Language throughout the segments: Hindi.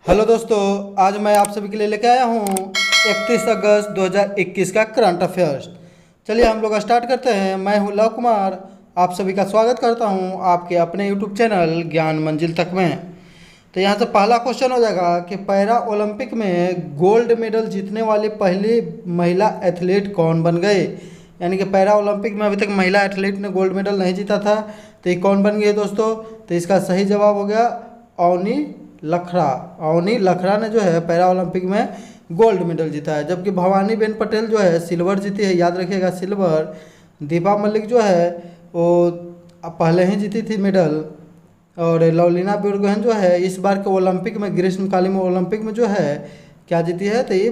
हेलो दोस्तों, आज मैं आप सभी के लिए लेके आया हूँ 31 अगस्त 2021 का करंट अफेयर्स। चलिए हम लोग स्टार्ट करते हैं। मैं हूँ लव कुमार, आप सभी का स्वागत करता हूँ आपके अपने यूट्यूब चैनल ज्ञान मंजिल तक में। तो यहाँ से पहला क्वेश्चन हो जाएगा कि पैरा ओलंपिक में गोल्ड मेडल जीतने वाली पहली महिला एथलीट कौन बन गए। यानी कि पैरा ओलंपिक में अभी तक महिला एथलीट ने गोल्ड मेडल नहीं जीता था, तो ये कौन बन गई दोस्तों। तो इसका सही जवाब हो गया अवनी लखरा। अवनी लखरा ने जो है पैरा ओलंपिक में गोल्ड मेडल जीता है, जबकि भवानी बेन पटेल जो है सिल्वर जीती है। याद रखिएगा सिल्वर। दीपा मलिक जो है वो पहले ही जीती थी मेडल। और लवलीना बोरगोहेन जो है इस बार के ओलंपिक में, ग्रीष्मकालीन ओलंपिक में जो है क्या जीती है, तो ये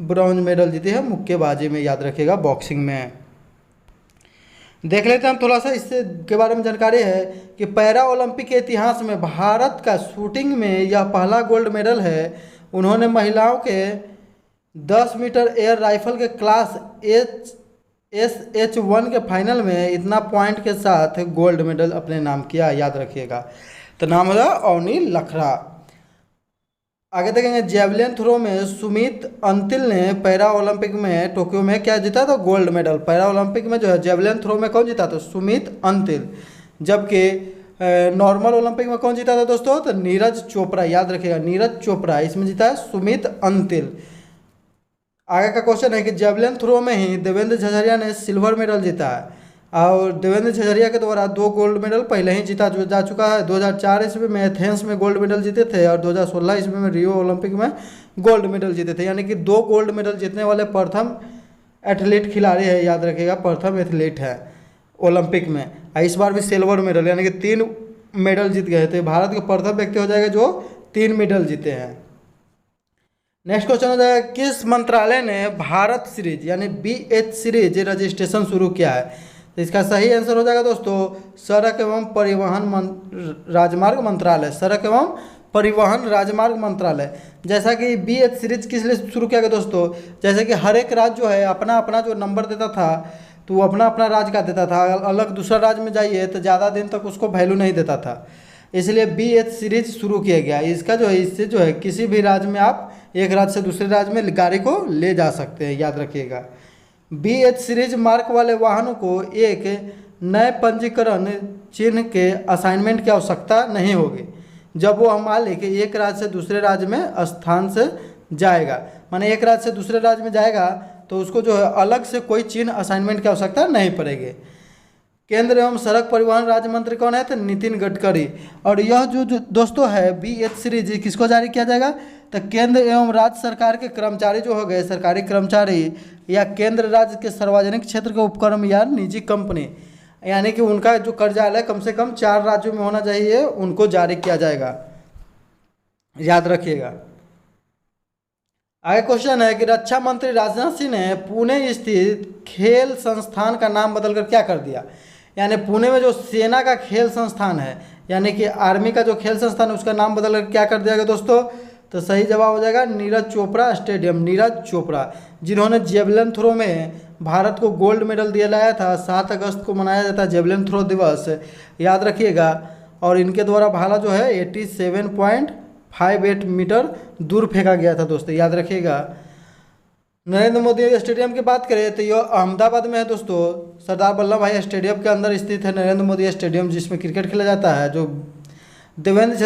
ब्रॉन्ज मेडल जीती है मुक्केबाजी में। याद रखिएगा बॉक्सिंग में। देख लेते हैं हम थोड़ा सा इससे के बारे में जानकारी है कि पैरा ओलंपिक के इतिहास में भारत का शूटिंग में यह पहला गोल्ड मेडल है। उन्होंने महिलाओं के 10 मीटर एयर राइफल के क्लास SH1 के फाइनल में इतना पॉइंट के साथ गोल्ड मेडल अपने नाम किया। याद रखिएगा। तो नाम होगा अवनी लखरा। आगे देखेंगे जेवलिन थ्रो में सुमित अंतिल ने पैरा ओलंपिक में टोक्यो में क्या जीता, तो गोल्ड मेडल। पैरा ओलंपिक में जो है जेवलिन थ्रो में कौन जीता, तो सुमित अंतिल। जबकि नॉर्मल ओलंपिक में कौन जीता था दोस्तों, तो नीरज चोपड़ा। याद रखिएगा नीरज चोपड़ा, इसमें जीता है सुमित अंतिल। आगे का क्वेश्चन है कि जेवलिन थ्रो में ही देवेंद्र झझरिया ने सिल्वर मेडल जीता है। और देवेंद्र झझरिया के द्वारा 2 गोल्ड मेडल पहले ही जीता जा चुका है। 2004 ईस्वी में एथेंस में गोल्ड मेडल जीते थे और 2016 ईस्वी में रियो ओलंपिक में गोल्ड मेडल जीते थे। यानी कि 2 गोल्ड मेडल जीतने वाले प्रथम एथलीट खिलाड़ी है। याद रखिएगा प्रथम एथलीट है ओलंपिक में। इस बार भी सिल्वर मेडल यानी कि 3 मेडल जीत गए थे। भारत के प्रथम व्यक्ति हो जाएगा जो 3 मेडल जीते हैं। नेक्स्ट क्वेश्चन हो जाएगा किस मंत्रालय ने भारत सीरीज यानी BH सीरीज रजिस्ट्रेशन शुरू किया है। तो इसका सही आंसर हो जाएगा दोस्तों सड़क एवं परिवहन राजमार्ग मंत्रालय। सड़क एवं परिवहन राजमार्ग मंत्रालय। जैसा कि BH सीरीज किस लिए शुरू किया गया दोस्तों, जैसे कि हर एक राज्य जो है अपना अपना जो नंबर देता था, तो वो अपना अपना राज्य का देता था। अलग दूसरा राज्य में जाइए तो ज़्यादा दिन तक उसको वैल्यू नहीं देता था, इसलिए BH सीरीज शुरू किया गया। इसका जो है इससे जो है किसी भी राज्य में आप एक राज्य से दूसरे राज्य में गाड़ी को ले जा सकते हैं। याद रखिएगा BH सीरीज मार्क वाले वाहनों को एक नए पंजीकरण चिन्ह के असाइनमेंट की आवश्यकता नहीं होगी जब वो मान लें कि एक राज्य से दूसरे राज्य में स्थान से जाएगा। माने एक राज्य से दूसरे राज्य में जाएगा तो उसको जो है अलग से कोई चिन्ह असाइनमेंट की आवश्यकता नहीं पड़ेगी। केंद्र एवं सड़क परिवहन राज्य मंत्री कौन है, तो नितिन गडकरी। और यह जो दोस्तों है BH सीरीज किसको जारी किया जाएगा, तो केंद्र एवं राज्य सरकार के कर्मचारी जो हो गए सरकारी कर्मचारी, या केंद्र राज्य के सार्वजनिक क्षेत्र के उपक्रम या निजी कंपनी, यानी कि उनका जो कार्यालय कम से कम 4 राज्यों में होना चाहिए, उनको जारी किया जाएगा। याद रखिएगा। आगे क्वेश्चन है कि रक्षा मंत्री राजनाथ सिंह ने पुणे स्थित खेल संस्थान का नाम बदलकर क्या कर दिया। यानी पुणे में जो सेना का खेल संस्थान है यानी कि आर्मी का जो खेल संस्थान है उसका नाम बदलकर क्या कर दिया गया दोस्तों, तो सही जवाब हो जाएगा नीरज चोपड़ा स्टेडियम। नीरज चोपड़ा जिन्होंने जेवलिन थ्रो में भारत को गोल्ड मेडल दिया लाया था। 7 अगस्त को मनाया जाता है जेवलिन थ्रो दिवस। याद रखिएगा। और इनके द्वारा भाला जो है 87.58 मीटर दूर फेंका गया था दोस्तों। याद रखिएगा। नरेंद्र मोदी स्टेडियम की बात करें तो यह अहमदाबाद में है दोस्तों। सरदार वल्लभ भाई स्टेडियम के अंदर स्थित है नरेंद्र मोदी स्टेडियम, जिसमें क्रिकेट खेला जाता है। जो देवेंद्र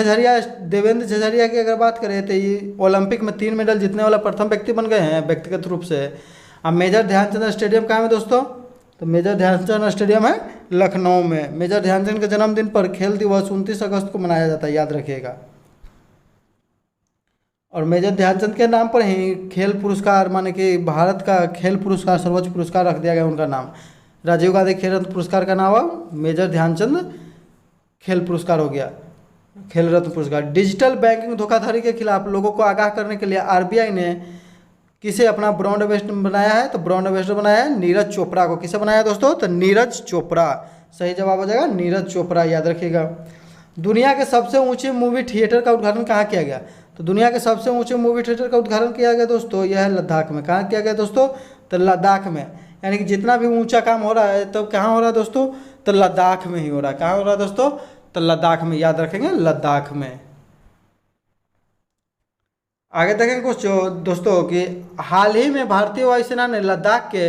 झझरिया की अगर बात करें तो ये ओलंपिक में 3 मेडल जीतने वाला प्रथम व्यक्ति बन गए हैं व्यक्तिगत रूप से। अब मेजर ध्यानचंद स्टेडियम कहाँ है दोस्तों, तो मेजर ध्यानचंद स्टेडियम है लखनऊ में। मेजर ध्यानचंद के जन्मदिन पर खेल दिवस 29 अगस्त को मनाया जाता है। याद रखिएगा। और मेजर ध्यानचंद के नाम पर ही खेल पुरस्कार माने कि भारत का खेल पुरस्कार सर्वोच्च पुरस्कार रख दिया गया उनका नाम। राजीव गांधी खेल रत्न पुरस्कार का नाम मेजर ध्यानचंद खेल पुरस्कार हो गया, खेल रत्न पुरस्कार। डिजिटल बैंकिंग धोखाधड़ी के खिलाफ लोगों को आगाह करने के लिए RBI ने किसे अपना ब्रांड एम्बेसडर बनाया है, तो ब्रांड एम्बेसडर बनाया है नीरज चोपड़ा को। किसे बनाया दोस्तों, तो नीरज चोपड़ा। सही जवाब हो जाएगा नीरज चोपड़ा। याद रखिएगा। दुनिया के सबसे ऊंचे मूवी थिएटर का उद्घाटन कहाँ किया गया, तो दुनिया के सबसे ऊंचे मूवी थिएटर का उद्घाटन किया गया दोस्तों, यह है लद्दाख में। कहाँ किया गया दोस्तों, तो लद्दाख में। यानी कि जितना भी ऊंचा काम हो रहा है तो कहाँ हो रहा है दोस्तों, तो लद्दाख में ही हो रहा है। कहाँ हो रहा है दोस्तों, तो लद्दाख में। याद रखेंगे लद्दाख में। आगे देखेंगे कुछ दोस्तों कि हाल ही में भारतीय वायुसेना ने लद्दाख के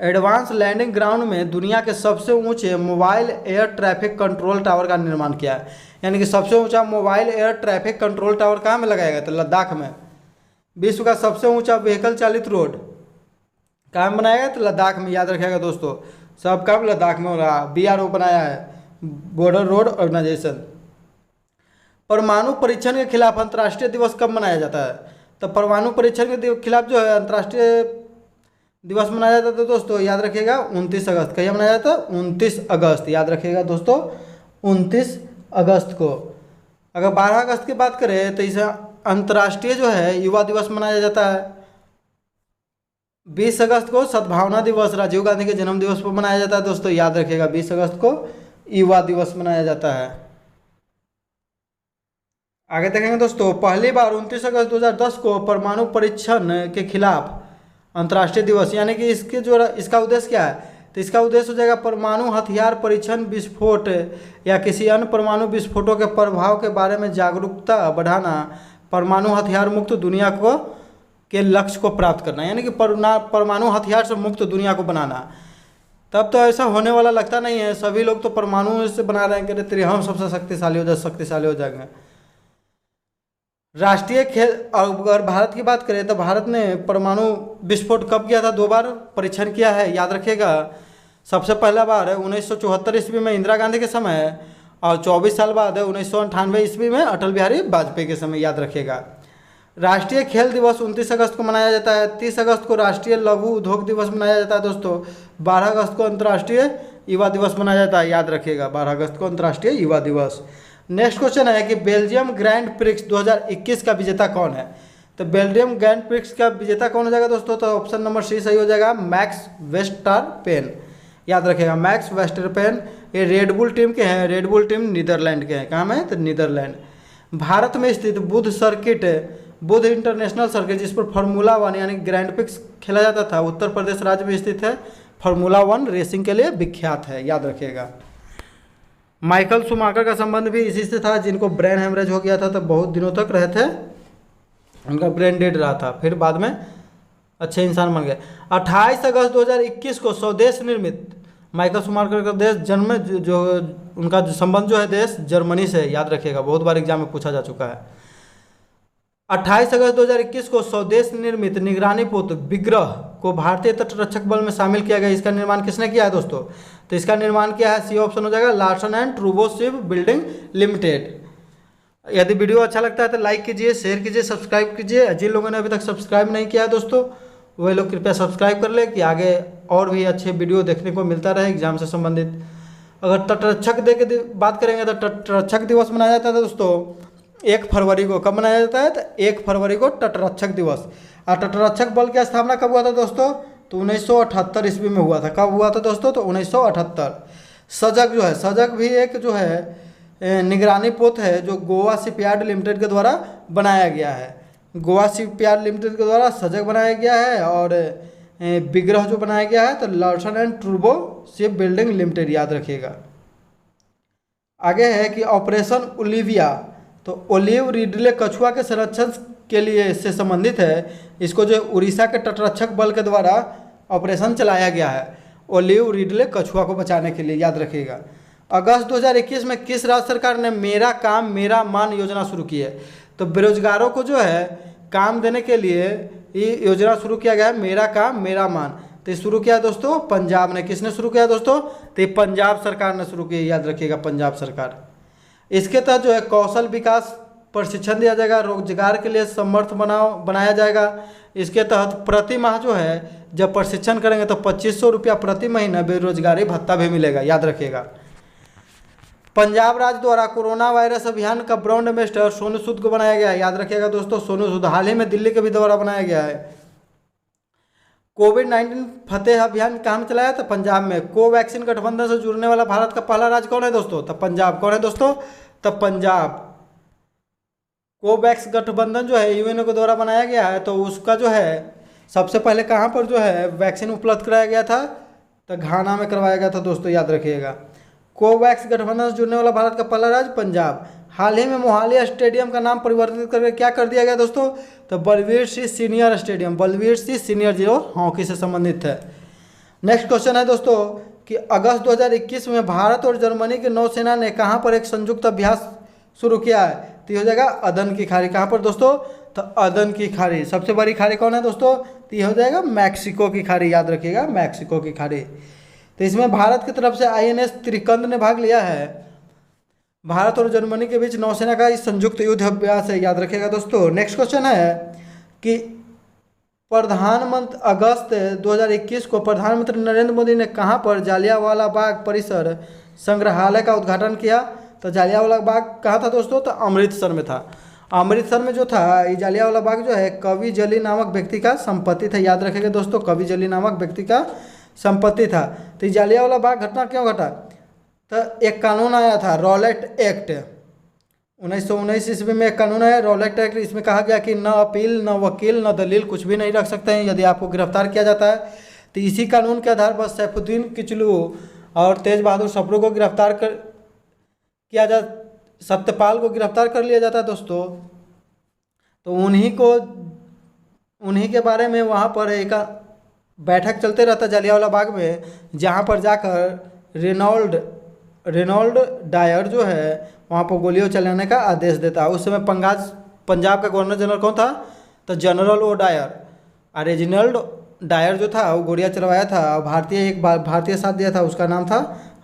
एडवांस लैंडिंग ग्राउंड में दुनिया के सबसे ऊंचे mobile air traffic control tower का निर्माण किया है। यानी कि सबसे ऊंचा mobile air traffic control tower कहाँ में लगाया गया? तो लद्दाख में। विश्व का सबसे ऊंचा व्हीकल चालित रोड कहाँ में बनाया गया? तो लद्दाख में। याद रखिएगा दोस्तों, सब काम लद्दाख में हो रहा है। BRO बनाया है, बॉर्डर रोड ऑर्गेनाइजेशन। परमाणु परीक्षण के खिलाफ अंतर्राष्ट्रीय दिवस कब मनाया जाता है? तो परमाणु परीक्षण के खिलाफ जो है अंतर्राष्ट्रीय दिवस मनाया जाता है दोस्तों, याद रखिएगा 29 अगस्त। कहीं मनाया जाता है? 29 अगस्त। याद रखिएगा दोस्तों 29 अगस्त को। अगर 12 अगस्त की बात करें तो इसे अंतर्राष्ट्रीय जो है युवा दिवस मनाया जाता है। 20 अगस्त को सद्भावना दिवस, राजीव गांधी के जन्म दिवस पर मनाया जाता है दोस्तों। याद रखिएगा 20 अगस्त को युवा दिवस मनाया जाता है। आगे देखेंगे दोस्तों, पहली बार 29 अगस्त 2010 को परमाणु परीक्षण के खिलाफ अंतर्राष्ट्रीय दिवस, यानी कि इसके जो इसका उद्देश्य क्या है? तो इसका उद्देश्य हो जाएगा परमाणु हथियार परीक्षण, विस्फोट या किसी अन्य परमाणु विस्फोटों के प्रभाव के बारे में जागरूकता बढ़ाना, परमाणु हथियार मुक्त दुनिया को के लक्ष्य को प्राप्त करना, यानी कि परमाणु हथियार से मुक्त दुनिया को बनाना। तब तो ऐसा होने वाला लगता नहीं है। सभी लोग तो परमाणु से बना रहे हैं कि हम सबसे शक्तिशाली हो जाएंगे। राष्ट्रीय खेल, अगर भारत की बात करें तो भारत ने परमाणु विस्फोट कब किया था? 2 बार परीक्षण किया है। याद रखिएगा, सबसे पहला बार है 1974 ईस्वी में इंदिरा गांधी के समय, और 24 साल बाद है 1998 ईस्वी में अटल बिहारी वाजपेयी के समय। याद रखिएगा। राष्ट्रीय खेल दिवस 29 अगस्त को मनाया जाता है। 30 अगस्त को राष्ट्रीय लघु उद्योग दिवस मनाया जाता है दोस्तों। 12 अगस्त को अंतर्राष्ट्रीय युवा दिवस मनाया जाता है। याद रखिएगा 12 अगस्त को अंतर्राष्ट्रीय युवा दिवस। नेक्स्ट क्वेश्चन है कि बेल्जियम ग्रैंड प्रिक्स 2021 का विजेता कौन है? तो बेल्जियम ग्रैंड प्रिक्स का विजेता कौन हो जाएगा दोस्तों? तो ऑप्शन नंबर सी सही हो जाएगा, मैक्स वेस्टरपेन। याद रखिएगा मैक्स वेस्टरपेन। ये रेडबुल टीम के हैं। रेडबुल टीम नीदरलैंड के हैं। कहाँ में? तो नीदरलैंड। भारत में स्थित बुध सर्किट, बुध इंटरनेशनल सर्किट, जिस पर फार्मूला 1 यानी ग्रैंड प्रिक्स खेला जाता था, उत्तर प्रदेश राज्य में स्थित है। फार्मूला 1 रेसिंग के लिए विख्यात है। याद रखिएगा। माइकल शुमाकर का संबंध भी इसी से था, जिनको ब्रेन हेमरेज हो गया था, तो बहुत दिनों तक रहे थे, उनका ब्रेन डेड रहा था, फिर बाद में अच्छे इंसान बन गए। 28 अगस्त 2021 को स्वदेश निर्मित माइकल शुमाकर का देश जन्म, जो उनका संबंध जो है देश जर्मनी से। याद रखिएगा, बहुत बार एग्जाम में पूछा जा चुका है। 28 अगस्त 2021 को स्वदेश निर्मित निगरानी पोत विग्रह को भारतीय तटरक्षक बल में शामिल किया गया। इसका निर्माण किसने किया है दोस्तों? तो इसका निर्माण किया है, सी ऑप्शन हो जाएगा, Larsen and Toubro ship building limited. यदि वीडियो अच्छा लगता है तो लाइक कीजिए, शेयर कीजिए, सब्सक्राइब कीजिए। जिन लोगों ने अभी तक सब्सक्राइब नहीं किया है दोस्तों, वह लोग कृपया सब्सक्राइब कर ले कि आगे और भी अच्छे वीडियो देखने को मिलता रहे एग्जाम से संबंधित। अगर तटरक्षक डे की बात करेंगे तो तटरक्षक दिवस मनाया जाता है दोस्तों 1 फरवरी को। कब मनाया जाता है? तो 1 फरवरी को तटरक्षक दिवस। और तटरक्षक बल की स्थापना कब हुआ था दोस्तों? तो 1978 ईस्वी में हुआ था। कब हुआ था दोस्तों? तो 1978। सजग जो है, सजग भी एक जो है निगरानी पोत है, जो गोवा शिपयार्ड लिमिटेड के द्वारा बनाया गया है। गोवा शिपयार्ड लिमिटेड के द्वारा सजग बनाया गया है। और विग्रह जो बनाया गया है तो Larsen and Toubro ship building limited. याद रखिएगा। आगे है कि ऑपरेशन ओलिविया, तो ओलिव रिडले कछुआ के संरक्षण के लिए से संबंधित है। इसको जो उड़ीसा के तटरक्षक बल के द्वारा ऑपरेशन चलाया गया है, ओलिव रिडले कछुआ को बचाने के लिए। याद रखिएगा। अगस्त 2021 में किस राज्य सरकार ने मेरा काम मेरा मान योजना शुरू की है? तो बेरोजगारों को जो है काम देने के लिए ये योजना शुरू किया गया है, मेरा काम मेरा मान। तो शुरू किया दोस्तों पंजाब ने। किसने शुरू किया दोस्तों? तो पंजाब सरकार ने शुरू किया। याद रखिएगा, पंजाब सरकार। इसके तहत जो है कौशल विकास प्रशिक्षण दिया जाएगा, रोजगार के लिए समर्थ बनाया जाएगा। इसके तहत प्रति माह जो है जब प्रशिक्षण करेंगे तो 2500 रुपया प्रति महीना बेरोजगारी भत्ता भी मिलेगा। याद रखिएगा। पंजाब राज्य द्वारा कोरोना वायरस अभियान का ब्रांड एम्बेसडर सोनू सूद को बनाया गया है। याद रखिएगा दोस्तों, सोनू सूद हाल ही में दिल्ली के भी द्वारा बनाया गया है। कोविड-19 फतेह अभियान कहाँ में चलाया? तो पंजाब में। कोवैक्सीन गठबंधन से जुड़ने वाला भारत का पहला राज्य कौन है दोस्तों? तो पंजाब। कौन है दोस्तों? तो पंजाब। कोवैक्स गठबंधन जो है यूएनओ के द्वारा बनाया गया है, तो उसका जो है सबसे पहले कहाँ पर जो है वैक्सीन उपलब्ध कराया गया था? तो घाना में करवाया गया था दोस्तों। याद रखिएगा। कोवैक्स गठबंधन से जुड़ने वाला भारत का पहला राज्य पंजाब। हाल ही में मोहाली स्टेडियम का नाम परिवर्तित करके क्या कर दिया गया दोस्तों, तो Balbir Singh senior stadium, Balbir Singh senior जो हॉकी से संबंधित है। नेक्स्ट क्वेश्चन है दोस्तों कि अगस्त 2021 में भारत और जर्मनी की नौसेना ने कहाँ पर एक संयुक्त अभ्यास शुरू किया है, तो ये हो जाएगा अदन की खाड़ी। कहाँ पर दोस्तों, तो अदन की खाड़ी। सबसे बड़ी खाड़ी कौन है दोस्तों, तो ये हो जाएगा मैक्सिको की खाड़ी, याद रखिएगा मैक्सिको की खाड़ी। तो इसमें भारत की तरफ से INS त्रिकंद ने भाग लिया है। भारत और जर्मनी के बीच नौसेना का इस संयुक्त युद्ध अभ्यास है, याद रखिएगा दोस्तों। नेक्स्ट क्वेश्चन है कि प्रधानमंत्री अगस्त 2021 को प्रधानमंत्री नरेंद्र मोदी ने कहाँ पर जालियांवाला बाग परिसर संग्रहालय का उद्घाटन किया, तो जालियांवाला बाग कहाँ था दोस्तों, तो अमृतसर में था। अमृतसर में जो था ये जालियांवाला बाग जो है कवि जली नामक व्यक्ति का संपत्ति था, याद रखेंगे दोस्तों, कवि जली नामक व्यक्ति का संपत्ति था। तो ये जालियांवाला बाग घटना क्यों घटा, तो एक कानून आया था रॉलेट एक्ट, 1919 ईस्वी में एक कानून आया रॉलेट एक्ट। इसमें कहा गया कि न अपील, न वकील, न दलील कुछ भी नहीं रख सकते हैं यदि आपको गिरफ्तार किया जाता है। तो इसी कानून के आधार पर सैफुद्दीन किचलू और तेज बहादुर सप्रू को गिरफ्तार किया जा सत्यपाल को गिरफ्तार कर लिया जाता है दोस्तों। तो उन्हीं के बारे में वहाँ पर एक बैठक चलते रहता जालियांवाला बाग में, जहाँ पर जाकर रेनॉल्ड डायर जो है वहाँ पर गोलियों चलाने का आदेश देता है। उस समय पंजाब का गवर्नर जनरल कौन था, तो जनरल ओ डायर। और रेजिनाल्ड डायर जो था वो गोलियाँ चलवाया था, और भारतीय साथ दिया था, उसका नाम था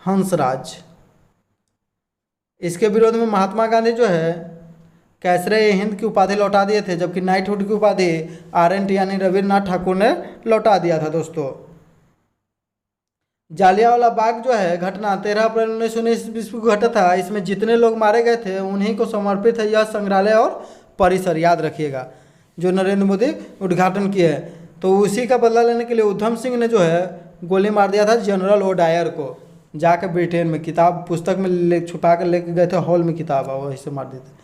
हंसराज। इसके विरोध में महात्मा गांधी जो है कैसरे हिंद की उपाधि लौटा दिए थे, जबकि नाइटहुड की उपाधि RNT यानी रविन्द्रनाथ ठाकुर ने लौटा दिया था दोस्तों। जालियांवाला बाग जो है घटना 13 अप्रैल 1919 ईस्वी को घटा था। इसमें जितने लोग मारे गए थे उन्हीं को समर्पित है यह संग्रहालय और परिसर, याद रखिएगा, जो नरेंद्र मोदी उद्घाटन किए हैं। तो उसी का बदला लेने के लिए उधम सिंह ने जो है गोली मार दिया था जनरल ओ डायर को, जाकर ब्रिटेन में किताब पुस्तक में छुपा कर लेके गए थे, हॉल में किताब है वहीं से मार दिए थे।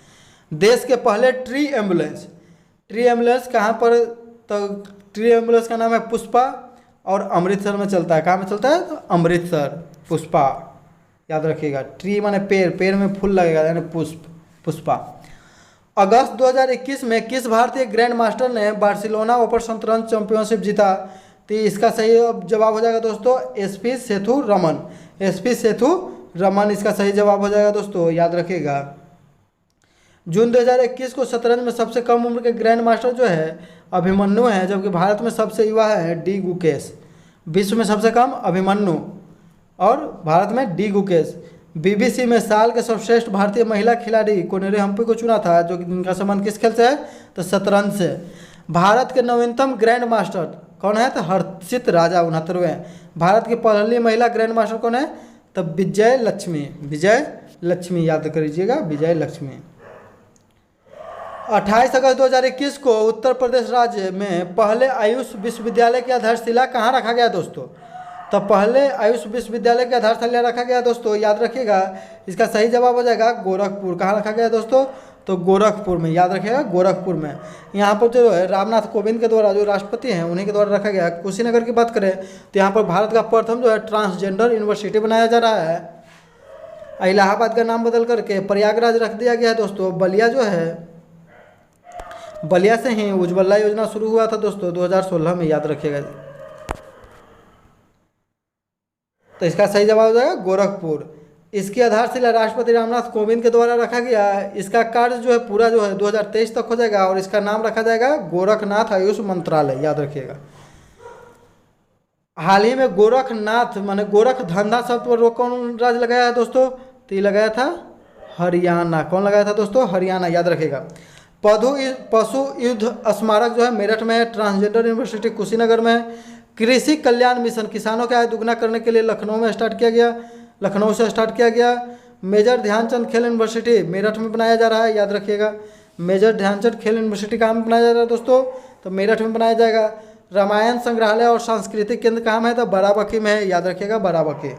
देश के पहले ट्री एम्बुलेंस कहाँ पर, तो ट्री एम्बुलेंस का नाम है पुष्पा और अमृतसर में चलता है। कहाँ में चलता है, तो अमृतसर, पुष्पा, याद रखिएगा। ट्री माने पेड़ में फूल लगेगा यानी पुष्पा। अगस्त 2021 में किस भारतीय ग्रैंड मास्टर ने बार्सिलोना ओपन शतरंज चैंपियनशिप जीता, तो इसका सही जवाब हो जाएगा दोस्तों SP सेथु रमन इसका सही जवाब हो जाएगा दोस्तों, याद रखिएगा। जून 2021 को शतरंज में सबसे कम उम्र के ग्रैंड मास्टर जो है अभिमन्यु है, जबकि भारत में सबसे युवा है डी गुकेश। विश्व में सबसे कम अभिमन्यु और भारत में डी गुकेश। BBC में साल के सर्वश्रेष्ठ भारतीय महिला खिलाड़ी कोनेरू हम्पी को चुना था, जो कि जिनका संबंध किस खेल से है, तो शतरंज से। भारत के नवीनतम ग्रैंड मास्टर कौन है, तो हर्षित राजा 69वें। भारत की पहली महिला ग्रैंड मास्टर कौन है, तो विजय लक्ष्मी, याद करिएगा, विजय लक्ष्मी। 28 अगस्त 2021 को उत्तर प्रदेश राज्य में पहले आयुष विश्वविद्यालय की आधारशिला कहाँ रखा गया दोस्तों, तो पहले आयुष विश्वविद्यालय की आधारशिला रखा गया दोस्तों, याद रखिएगा। इसका सही जवाब हो जाएगा गोरखपुर। कहाँ रखा गया दोस्तों, तो गोरखपुर में, याद रखिएगा गोरखपुर में। यहाँ पर जो है रामनाथ कोविंद के द्वारा जो राष्ट्रपति हैं उन्हीं के द्वारा रखा गया। कुशीनगर की बात करें तो यहाँ पर भारत का प्रथम जो है ट्रांसजेंडर यूनिवर्सिटी बनाया जा रहा है। इलाहाबाद का नाम बदल करके प्रयागराज रख दिया गया है दोस्तों। बलिया से ही उज्ज्वला योजना शुरू हुआ था दोस्तों 2016 में, याद रखिएगा। तो इसका सही जवाब हो जाएगा गोरखपुर। इसकी आधारशिला राष्ट्रपति रामनाथ कोविंद के द्वारा रखा गया है। इसका कार्य जो है पूरा जो है 2023 तक हो जाएगा और इसका नाम रखा जाएगा गोरखनाथ आयुष मंत्रालय, याद रखिएगा। हाल ही में गोरखनाथ माने गोरख धंधा शब्द पर रोक कौन राज्य लगाया है दोस्तों, तो ये लगाया था हरियाणा। कौन लगाया था दोस्तों, हरियाणा, याद रखिएगा। पशु युद्ध स्मारक जो है मेरठ में है। ट्रांसजेंडर यूनिवर्सिटी कुशीनगर में है। कृषि कल्याण मिशन किसानों की आय दुगना करने के लिए लखनऊ से स्टार्ट किया गया। मेजर ध्यानचंद खेल यूनिवर्सिटी मेरठ में बनाया जा रहा है, याद रखिएगा। मेजर ध्यानचंद खेल यूनिवर्सिटी कहाँ में बनाया जा रहा है दोस्तों, तो मेरठ में बनाया जाएगा। रामायण संग्रहालय और सांस्कृतिक केंद्र कहाँ में है, तो बाराबंकी में है, याद रखिएगा बाराबंकी।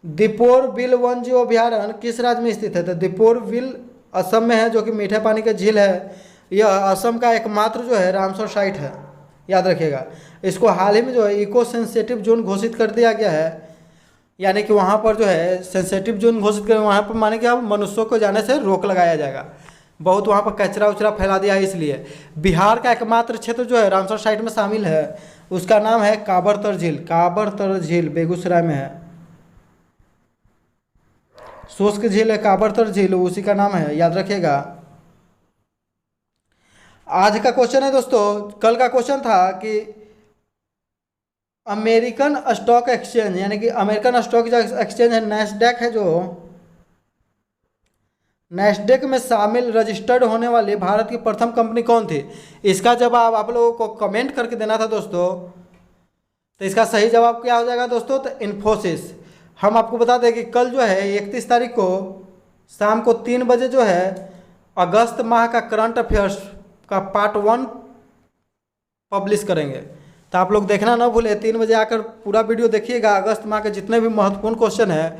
दीपोर बिल वन जीव अभ्यारण्य किस राज्य में स्थित है, तो दीपोर बिल असम में है, जो कि मीठे पानी का झील है। यह असम का एकमात्र जो है रामसर साइट है, याद रखिएगा। इसको हाल ही में जो है इको सेंसिटिव जोन घोषित कर दिया गया है। यानी कि वहाँ पर जो है सेंसिटिव जोन घोषित करें, वहाँ पर माने कि अब मनुष्यों को जाने से रोक लगाया जाएगा। बहुत वहाँ पर कचरा उचरा फैला दिया है, इसलिए बिहार का एकमात्र क्षेत्र जो है रामसर साइट में शामिल है, उसका नाम है काबरतर झील। काबरतर झील बेगूसराय में है, शुष्क झील है काबरतर झील, उसी का नाम है, याद रखिएगा। आज का क्वेश्चन है दोस्तों, कल का क्वेश्चन था कि अमेरिकन स्टॉक एक्सचेंज यानी कि अमेरिकन स्टॉक एक्सचेंज है नैस्डैक है, जो नैस्डैक में शामिल रजिस्टर्ड होने वाली भारत की प्रथम कंपनी कौन थी? इसका जवाब आप लोगों को कमेंट करके देना था दोस्तों। तो इसका सही जवाब क्या हो जाएगा दोस्तों? तो इन्फोसिस। हम आपको बता दें कि कल जो है 31 तारीख को शाम को 3 बजे जो है अगस्त माह का करंट अफेयर्स का पार्ट 1 पब्लिश करेंगे, तो आप लोग देखना ना भूलें। 3 बजे आकर पूरा वीडियो देखिएगा। अगस्त माह के जितने भी महत्वपूर्ण क्वेश्चन है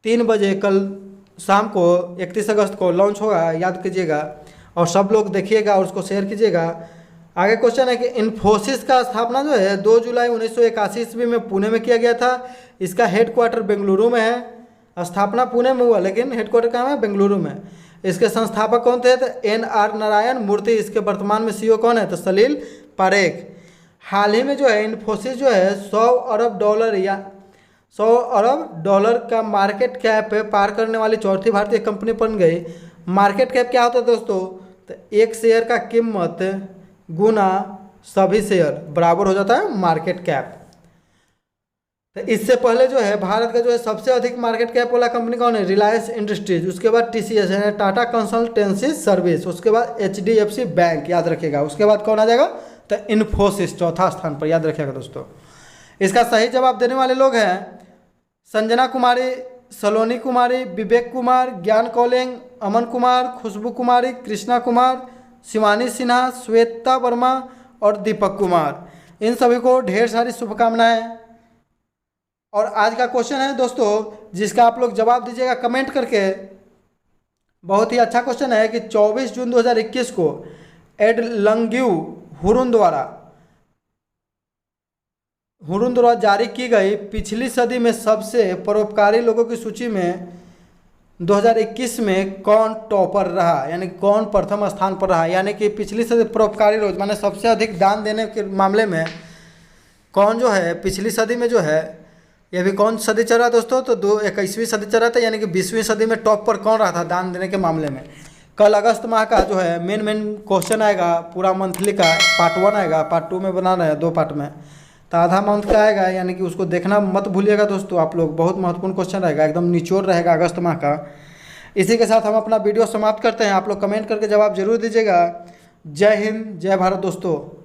3 बजे कल शाम को 31 अगस्त को लॉन्च होगा, याद कीजिएगा और सब लोग देखिएगा और उसको शेयर कीजिएगा। आगे क्वेश्चन है कि इन्फोसिस का स्थापना जो है 2 जुलाई 1981 ईस्वी में पुणे में किया गया था। इसका हेडक्वार्टर बेंगलुरु में है। स्थापना पुणे में हुआ लेकिन हेडक्वार्टर कहाँ है? बेंगलुरु में। इसके संस्थापक कौन थे? तो NR नारायण मूर्ति। इसके वर्तमान में CEO कौन है? तो सलील पारेख। हाल ही में जो है इन्फोसिस जो है 100 अरब डॉलर या 100 अरब डॉलर का मार्केट कैप पार करने वाली चौथी भारतीय कंपनी बन गई। मार्केट कैप क्या होता है दोस्तों? तो एक शेयर का कीमत गुना सभी शेयर बराबर हो जाता है मार्केट कैप। तो इससे पहले जो है भारत का जो है सबसे अधिक मार्केट कैप वाला कंपनी कौन है? रिलायंस इंडस्ट्रीज। उसके बाद TCS है, टाटा कंसल्टेंसी सर्विस। उसके बाद HDFC बैंक, याद रखिएगा। उसके बाद कौन आ जाएगा? तो इन्फोसिस चौथा स्थान पर, याद रखिएगा दोस्तों। इसका सही जवाब देने वाले लोग हैं संजना कुमारी, सलोनी कुमारी, विवेक कुमार, ज्ञान कौलेंग, अमन कुमार, खुशबू कुमारी, कृष्णा कुमार, शिवानी सिन्हा, श्वेता वर्मा और दीपक कुमार। इन सभी को ढेर सारी शुभकामनाएं। और आज का क्वेश्चन है दोस्तों जिसका आप लोग जवाब दीजिएगा कमेंट करके। बहुत ही अच्छा क्वेश्चन है कि 24 जून 2021 को एड लंग्यू हुरुन द्वारा जारी की गई पिछली सदी में सबसे परोपकारी लोगों की सूची में 2021 में कौन टॉपर रहा, यानी कौन प्रथम स्थान पर रहा? यानी कि पिछली सदी परोपकारी लोग माने सबसे अधिक दान देने के मामले में कौन जो है पिछली सदी में जो है, ये भी कौन सदी चल रहा दोस्तों? तो 21वीं सदी चल रहा था, यानी कि 20वीं सदी में टॉप पर कौन रहा था दान देने के मामले में? कल अगस्त माह का जो है मेन क्वेश्चन आएगा, पूरा मंथली का पार्ट 1 आएगा, पार्ट 2 में बना रहे हैं 2 पार्ट में, तो आधा मंथ का आएगा, यानी कि उसको देखना मत भूलिएगा दोस्तों आप लोग। बहुत महत्वपूर्ण क्वेश्चन रहेगा, एकदम निचोड़ रहेगा अगस्त माह का। इसी के साथ हम अपना वीडियो समाप्त करते हैं। आप लोग कमेंट करके जवाब जरूर दीजिएगा। जय हिंद, जय भारत दोस्तों।